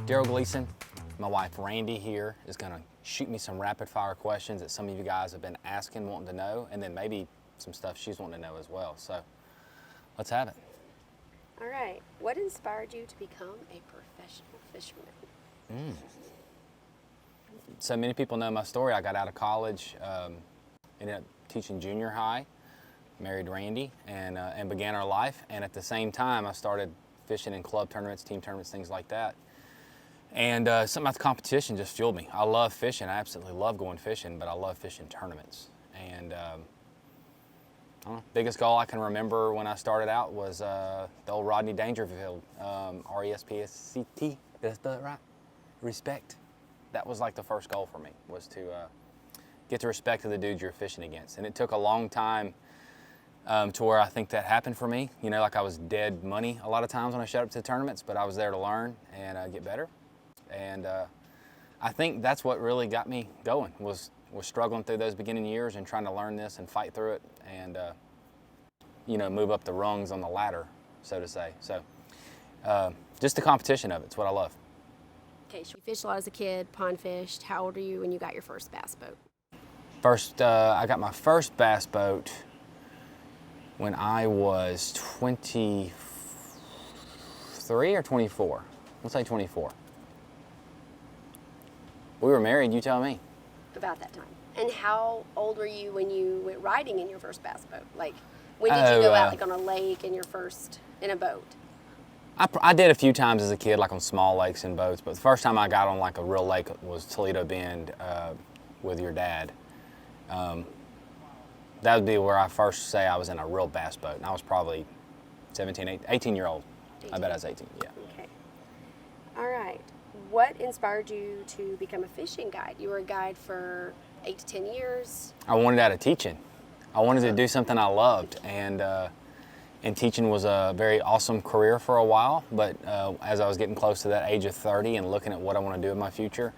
Daryl Gleason, my wife Randy here is going to shoot me some rapid fire questions that some of you guys have been asking, wanting to know, and then maybe some stuff she's wanting to know as well. So let's have it. All right. What inspired you to become a professional fisherman? So many people know my story. I got out of college, ended up teaching junior high, married Randy, and began our life. And at the same time, I started fishing in club tournaments, team tournaments, things like that. And something about the competition just fueled me. I love fishing. I absolutely love going fishing, but I love fishing tournaments. And I don't know, biggest goal I can remember when I started out was the old Rodney Dangerfield, R-E-S-P-E-C-T. Did I spell it right? Respect. That was like the first goal for me, was to get the respect of the dudes you're fishing against. And it took a long time to where I think that happened for me. You know, like I was dead money a lot of times when I showed up to the tournaments, but I was there to learn and get better. And I think that's what really got me going, was struggling through those beginning years and trying to learn this and fight through it and, you know, move up the rungs on the ladder, so to say. So just the competition of it's what I love. Okay, so you fished a lot as a kid, pond fished. How old are you when you got your first bass boat? I got my first bass boat when I was 23 or 24. Let's say 24. We were married, you tell me. About that time. And how old were you when you went riding in your first bass boat? Like, when did you go out like on a lake in a boat? I did a few times as a kid, like on small lakes and boats, but the first time I got on like a real lake was Toledo Bend with your dad. That would be where I first say I was in a real bass boat, and I was probably 18 year old. 18. I bet I was 18, yeah. Okay. All right. What inspired you to become a fishing guide? You were a guide for 8 to 10 years. I wanted out of teaching. I wanted to do something I loved, and teaching was a very awesome career for a while, but as I was getting close to that age of 30 and looking at what I want to do in my future,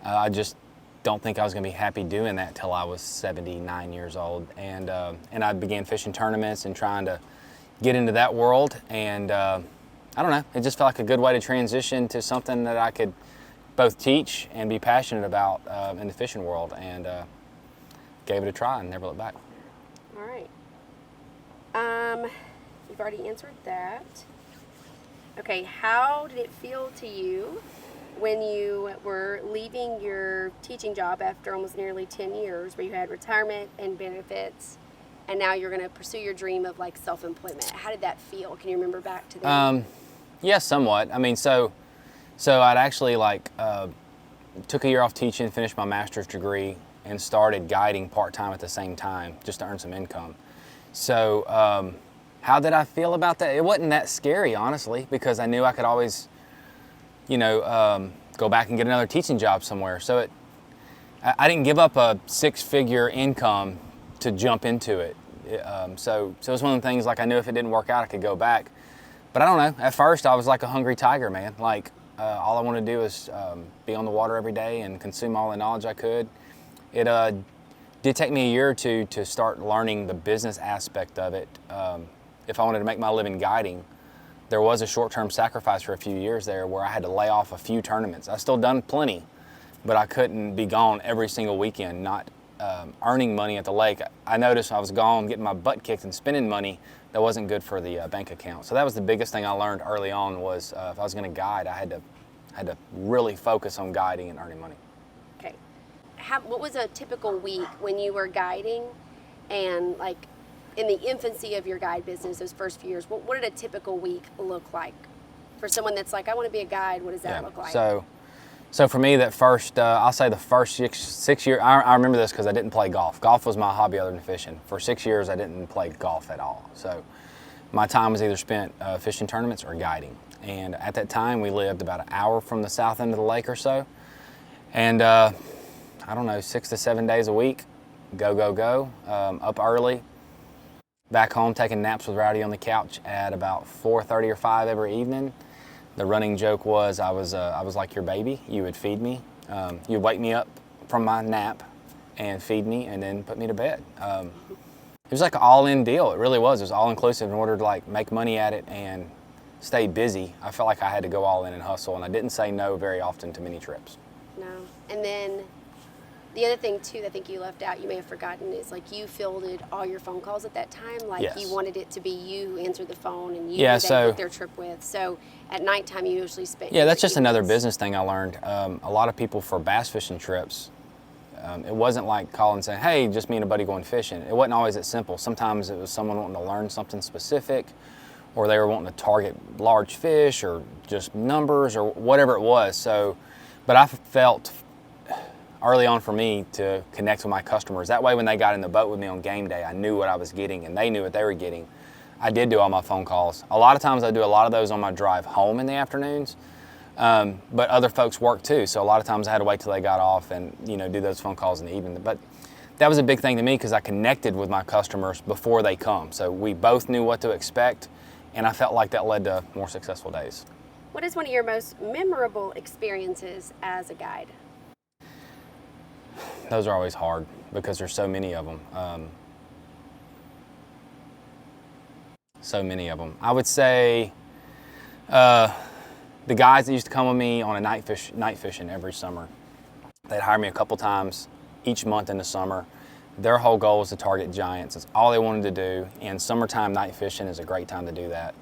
I just don't think I was going to be happy doing that till I was 79 years old. And I began fishing tournaments and trying to get into that world, and I don't know, it just felt like a good way to transition to something that I could both teach and be passionate about in the fishing world, and gave it a try and never looked back. All right. You've already answered that. Okay, how did it feel to you when you were leaving your teaching job after almost nearly 10 years, where you had retirement and benefits, and now you're going to pursue your dream of like self-employment? How did that feel? Can you remember back to that? Yeah, somewhat. I mean, so I'd actually took a year off teaching, finished my master's degree, and started guiding part-time at the same time just to earn some income. So how did I feel about that? It wasn't that scary, honestly, because I knew I could always, you know, go back and get another teaching job somewhere. So I didn't give up a 6-figure income to jump into it. So it was one of the things, like, I knew if it didn't work out, I could go back. But I don't know, at first I was like a hungry tiger, man. Like, all I wanted to do is be on the water every day and consume all the knowledge I could. It did take me a year or two to start learning the business aspect of it. If I wanted to make my living guiding, there was a short-term sacrifice for a few years there where I had to lay off a few tournaments. I still done plenty, but I couldn't be gone every single weekend, not earning money at the lake. I noticed I was gone getting my butt kicked and spending money that wasn't good for the bank account. So that was the biggest thing I learned early on, was if I was going to guide, I had to really focus on guiding and earning money. Okay. What was a typical week when you were guiding, and like in the infancy of your guide business, those first few years? What did a typical week look like for someone that's like, I want to be a guide? What does that look like? So for me, that first, I'll say the first six years, I remember this because I didn't play golf. Golf was my hobby other than fishing. For 6 years, I didn't play golf at all. So my time was either spent fishing tournaments or guiding. And at that time, we lived about an hour from the south end of the lake or so. And I don't know, 6 to 7 days a week, go, up early, back home taking naps with Rowdy on the couch at about 4:30 or 5 every evening. The running joke was I was like your baby. You would feed me. You'd wake me up from my nap and feed me and then put me to bed. It was like an all-in deal. It really was. It was all-inclusive in order to like make money at it and stay busy, I felt like I had to go all in and hustle, and I didn't say no very often to many trips. No. And then the other thing too that I think you left out, you may have forgotten, is like you fielded all your phone calls at that time. Like Yes. you wanted it to be you who answered the phone and you Yeah, who they so- booked their trip with. So at nighttime you usually spent. Yeah, your that's just another evenings. business thing I learned. A lot of people for bass fishing trips, it wasn't like calling and saying, hey, just me and a buddy going fishing. It wasn't always that simple. Sometimes it was someone wanting to learn something specific, or they were wanting to target large fish or just numbers or whatever it was. So, but I felt early on for me to connect with my customers. That way when they got in the boat with me on game day, I knew what I was getting and they knew what they were getting. I did do all my phone calls. A lot of times I do a lot of those on my drive home in the afternoons, but other folks work too. So a lot of times I had to wait till they got off and do those phone calls in the evening. But that was a big thing to me because I connected with my customers before they come. So we both knew what to expect, and I felt like that led to more successful days. What is one of your most memorable experiences as a guide? Those are always hard because there's so many of them. So many of them. I would say the guys that used to come with me on a night fishing every summer, they'd hire me a couple times each month in the summer. Their whole goal is to target giants. It's all they wanted to do, and summertime night fishing is a great time to do that.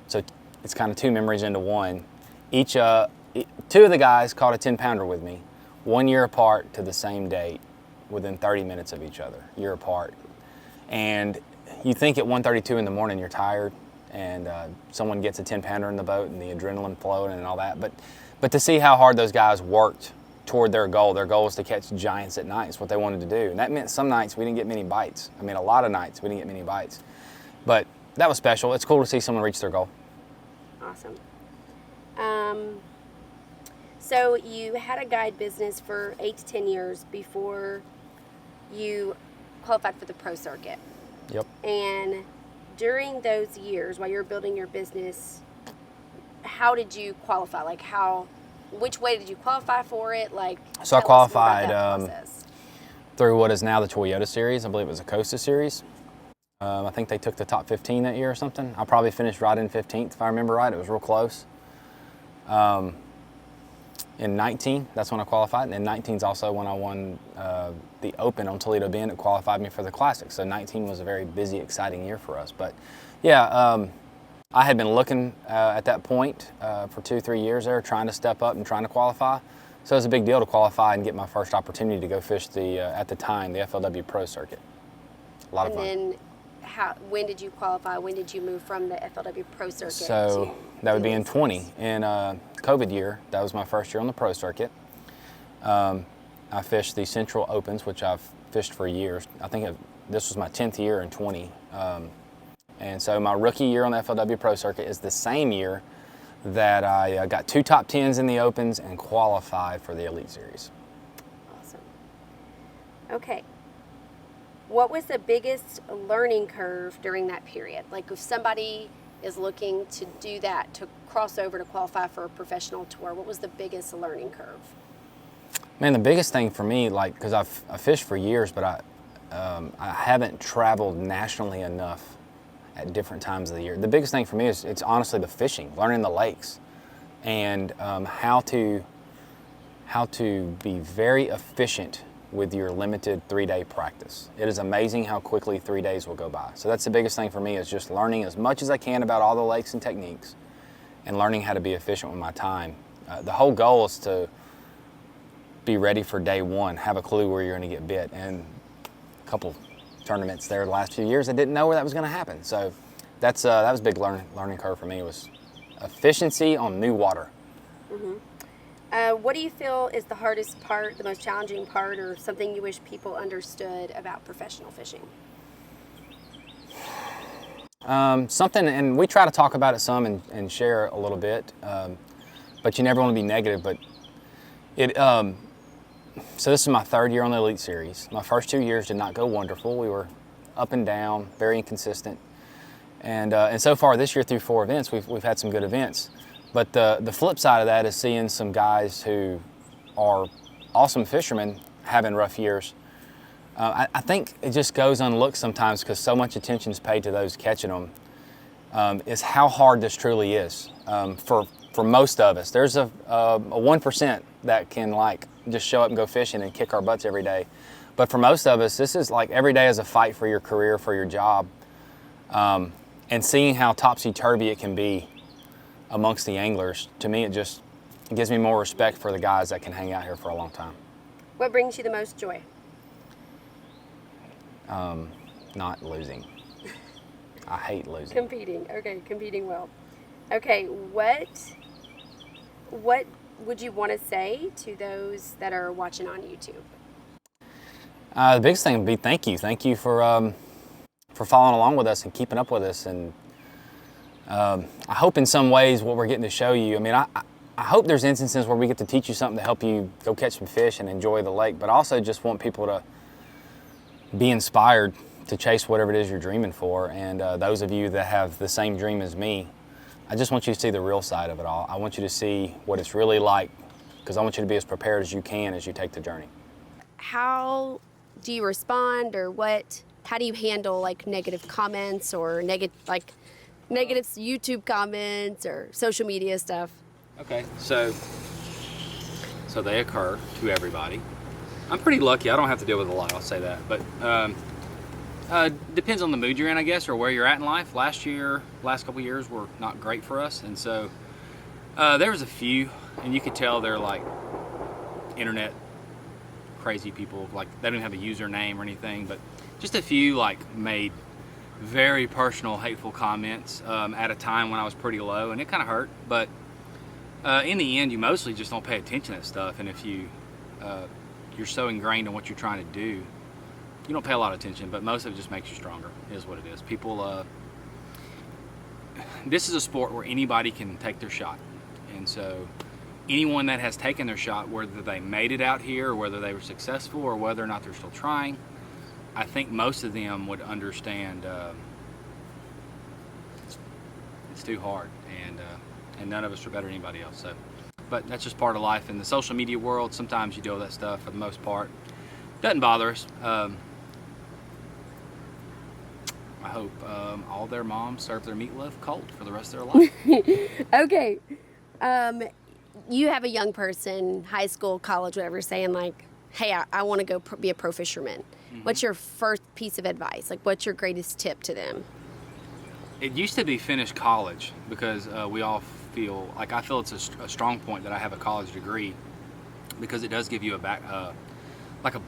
So it's kind of two memories into one. Two of the guys caught a 10-pounder with me, 1 year apart to the same date, within 30 minutes of each other, year apart. And you think at 1:32 in the morning you're tired, and someone gets a 10-pounder in the boat and the adrenaline flowing and all that. But to see how hard those guys worked toward their goal is to catch giants at night. It's what they wanted to do. And that meant some nights we didn't get many bites. I mean, a lot of nights we didn't get many bites. But that was special. It's cool to see someone reach their goal. Awesome. So you had a guide business for 8 to 10 years before you qualified for the pro circuit. Yep. And during those years while you were building your business, how did you qualify? Like which way did you qualify for it? Like, So I tell us more about qualified, that process. through what is now the Toyota Series. I believe it was a Costa Series. I think they took the top 15 that year or something. I probably finished right in 15th, if I remember right. It was real close. In 19, that's when I qualified. And in 19 is also when I won the Open on Toledo Bend. It qualified me for the Classic. So 19 was a very busy, exciting year for us. But yeah, I had been looking at that point for 2-3 years there, trying to step up and trying to qualify. So it was a big deal to qualify and get my first opportunity to go fish at the time, the FLW Pro Circuit. A lot of fun. And then when did you qualify? When did you move from the FLW Pro Circuit So to that would be in business? 20. In COVID year, that was my first year on the Pro Circuit. I fished the Central Opens, which I've fished for years. I think this was my 10th year in 20. And so my rookie year on the FLW Pro Circuit is the same year that I got 2 top 10s in the Opens and qualified for the Elite Series. Awesome. Okay. What was the biggest learning curve during that period? Like if somebody is looking to do that, to cross over to qualify for a professional tour, what was the biggest learning curve? Man, the biggest thing for me, because I fished for years, but I haven't traveled nationally enough at different times of the year. The biggest thing for me is it's honestly the fishing, learning the lakes, and how to be very efficient with your limited 3-day practice. It is amazing how quickly 3 days will go by. So that's the biggest thing for me, is just learning as much as I can about all the lakes and techniques and learning how to be efficient with my time. The whole goal is to be ready for day one, have a clue where you're going to get bit. And a couple tournaments there the last few years, I didn't know where that was going to happen. So that was a big learning curve for me, was efficiency on new water. Mm-hmm. What do you feel is the hardest part, the most challenging part, or something you wish people understood about professional fishing? Something, and we try to talk about it some and share a little bit, but you never want to be negative. But so this is my 3rd year on the Elite Series. My first 2 years did not go wonderful. We were up and down, very inconsistent. And so far this year through 4 events, we've had some good events. But the flip side of that is seeing some guys who are awesome fishermen having rough years. I think it just goes unlooked sometimes because so much attention is paid to those catching them. is how hard this truly is for most of us. There's a 1% that can like just show up and go fishing and kick our butts every day. But for most of us, this is like every day is a fight for your career, for your job. And seeing how topsy-turvy it can be amongst the anglers, to me, it gives me more respect for the guys that can hang out here for a long time. What brings you the most joy? Not losing. I hate losing. Competing. Okay, competing well. Okay, what would you want to say to those that are watching on YouTube? The biggest thing would be thank you. Thank you for following along with us and keeping up with us. And I hope in some ways what we're getting to show you, I mean, I hope there's instances where we get to teach you something to help you go catch some fish and enjoy the lake, but I also just want people to be inspired to chase whatever it is you're dreaming for. And those of you that have the same dream as me, I just want you to see the real side of it all. I want you to see what it's really like, because I want you to be as prepared as you can as you take the journey. How do you respond, or how do you handle like negative comments or negative YouTube comments or social media stuff? Okay, so they occur to everybody. I'm pretty lucky. I don't have to deal with a lot, I'll say that. But depends on the mood you're in, I guess, or where you're at in life. Last couple years were not great for us. And so there was a few, and you could tell they're like internet crazy people. Like they don't have a username or anything, but just a few like made very personal, hateful comments at a time when I was pretty low, and it kind of hurt. But in the end, you mostly just don't pay attention to that stuff. And if you're so ingrained in what you're trying to do, you don't pay a lot of attention, but most of it just makes you stronger, is what it is. People, this is a sport where anybody can take their shot. And so anyone that has taken their shot, whether they made it out here or whether they were successful or whether or not they're still trying, I think most of them would understand it's too hard, and none of us are better than anybody else. So, but that's just part of life. In the social media world, sometimes you deal with that stuff. For the most part, doesn't bother us. I hope all their moms serve their meatloaf cold for the rest of their life. Okay. You have a young person, high school, college, whatever, saying like, hey, I want to go be a pro fisherman. Mm-hmm. What's your first piece of advice? Like, what's your greatest tip to them? It used to be finish college, because we all feel, like I feel it's a strong point that I have a college degree, because it does give you a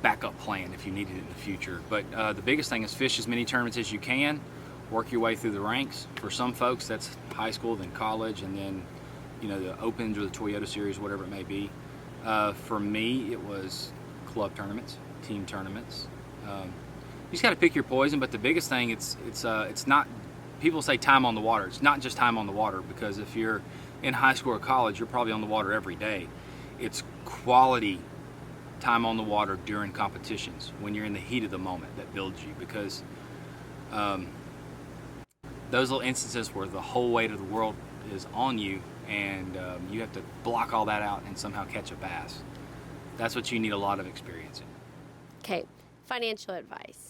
backup plan if you needed it in the future. But the biggest thing is fish as many tournaments as you can, work your way through the ranks. For some folks, that's high school, then college, and then the Opens or the Toyota Series, whatever it may be. For me, it was club tournaments, team tournaments. You just got to pick your poison. But the biggest thing, it's not. People say time on the water. It's not just time on the water, because if you're in high school or college, you're probably on the water every day. It's quality time on the water during competitions, when you're in the heat of the moment, that builds you, because those little instances where the whole weight of the world is on you, and you have to block all that out and somehow catch a bass. That's what you need a lot of experience in. Okay, financial advice.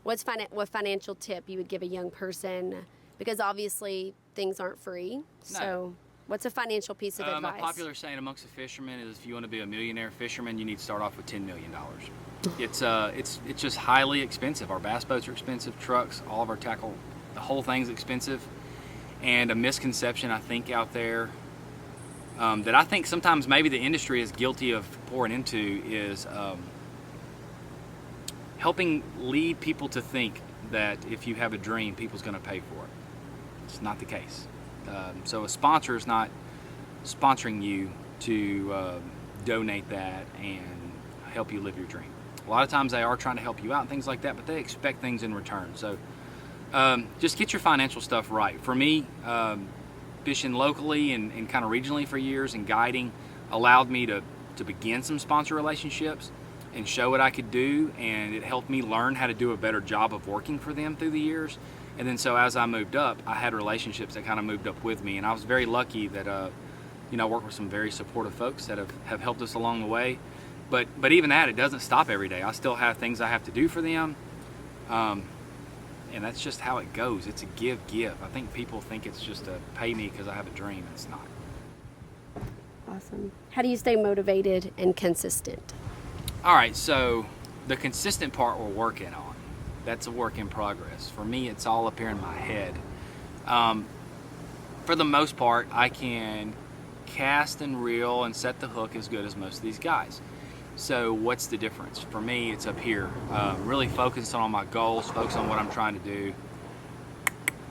What financial tip you would give a young person? Because obviously things aren't free. No. So what's a financial piece of advice? A popular saying amongst the fishermen is, if you want to be a millionaire fisherman, you need to start off with $10 million. It's just highly expensive. Our bass boats are expensive, trucks, all of our tackle, the whole thing's expensive. And a misconception I think out there that I think sometimes maybe the industry is guilty of pouring into is helping lead people to think that if you have a dream, people's going to pay for it. It's not the case. So a sponsor is not sponsoring you to donate that and help you live your dream. A lot of times they are trying to help you out and things like that, but they expect things in return. So just get your financial stuff right. For me, fishing locally and kind of regionally for years and guiding allowed me to begin some sponsor relationships and show what I could do, and it helped me learn how to do a better job of working for them through the years. And then so as I moved up, I had relationships that kind of moved up with me, and I was very lucky that I worked with some very supportive folks that have helped us along the way. But even that, it doesn't stop every day. I still have things I have to do for them. and that's just how it goes. It's a give. I think people think it's just a pay me because I have a dream. It's not. Awesome. How do you stay motivated and consistent? All right, so the consistent part we're working on. That's a work in progress. For me, it's all up here in my head. For the most part, I can cast and reel and set the hook as good as most of these guys. So what's the difference? For me, it's up here. Really focused on my goals, focus on what I'm trying to do.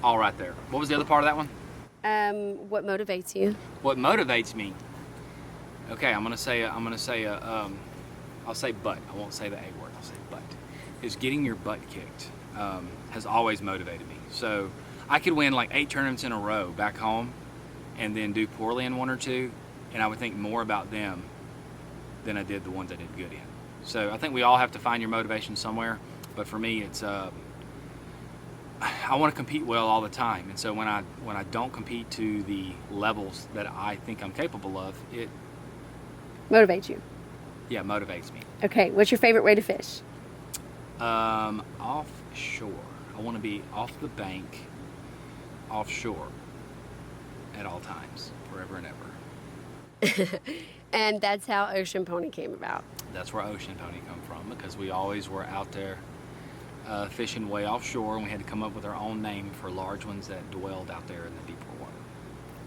All right there. What was the other part of that one? What motivates you? What motivates me? Okay, I'll say butt. I won't say the A word. I'll say butt. Is getting your butt kicked has always motivated me. So I could win like 8 tournaments in a row back home and then do poorly in 1 or 2, and I would think more about them than I did the ones I did good in. So I think we all have to find your motivation somewhere, but for me it's I want to compete well all the time, and so when I don't compete to the levels that I think I'm capable of, it Motivates you. motivates me. Okay, what's your favorite way to fish? Offshore. I want to be off the bank, offshore, at all times, forever and ever. And that's how Ocean Pony came about. That's where Ocean Pony come from, because we always were out there fishing way offshore, and we had to come up with our own name for large ones that dwelled out there in the deeper water.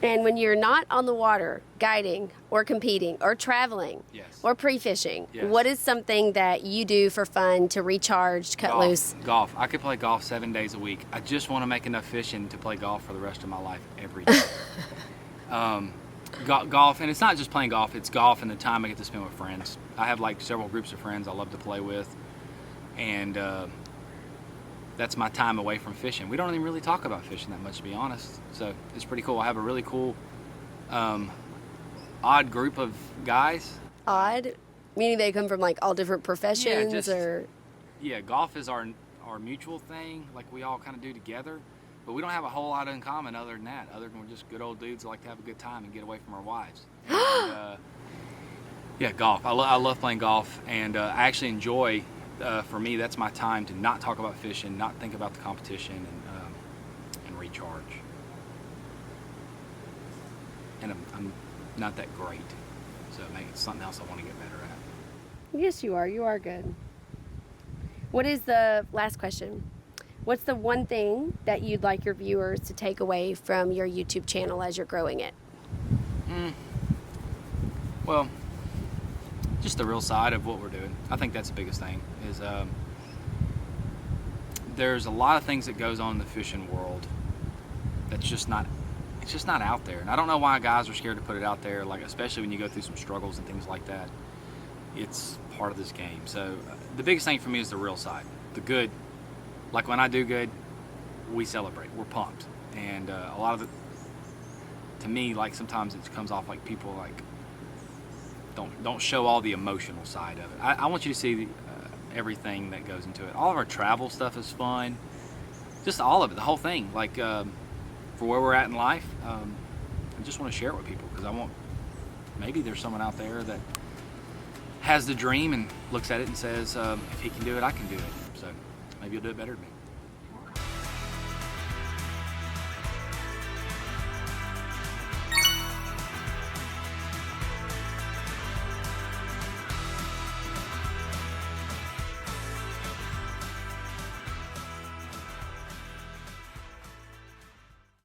And when you're not on the water guiding or competing or traveling Yes. or pre-fishing, Yes. what is something that you do for fun to recharge, cut loose? Golf. I could play golf 7 days a week. I just want to make enough fishing to play golf for the rest of my life every day. Golf, and it's not just playing golf, it's golf and the time I get to spend with friends. I have like several groups of friends I love to play with, and that's my time away from fishing. We don't even really talk about fishing that much, to be honest, so it's pretty cool. I have a really cool odd group of guys. Odd? Meaning they come from like all different professions or... Yeah, golf is our mutual thing, like we all kind of do together, but we don't have a whole lot in common other than that, other than we're just good old dudes that like to have a good time and get away from our wives. And, yeah, golf. I love playing golf, and I actually enjoy, for me, that's my time to not talk about fishing, not think about the competition, and recharge. And I'm not that great, so maybe it's something else I want to get better at. Yes, you are. You are good. What is the last question? What's the one thing that you'd like your viewers to take away from your YouTube channel as you're growing it? Well, just the real side of what we're doing. I think that's the biggest thing. Is there's a lot of things that goes on in the fishing world that's just not. It's just not out there, and I don't know why guys are scared to put it out there. Like, especially when you go through some struggles and things like that. It's part of this game. So the biggest thing for me is the real side, the good. Like when I do good, we celebrate. We're pumped, and a lot of it, to me, like sometimes it comes off like people like don't show all the emotional side of it. I want you to see everything that goes into it. All of our travel stuff is fun, just all of it, the whole thing. Like for where we're at in life, I just want to share it with people because I want. Maybe there's someone out there that has the dream and looks at it and says, if he can do it, I can do it. So maybe you'll do it better than me.